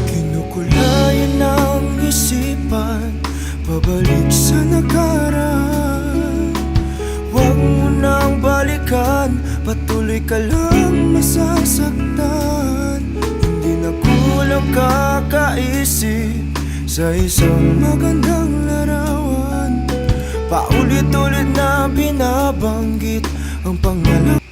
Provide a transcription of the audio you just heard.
Kinukulayan ng isipan, pabalik sa nakaraan. Huwag mo nang balikan, patuloy ka lang masasaktan. Hindi na kulang kakaisip sa isang magandang larawan. Paulit-ulit na binabanggit ang pangalan.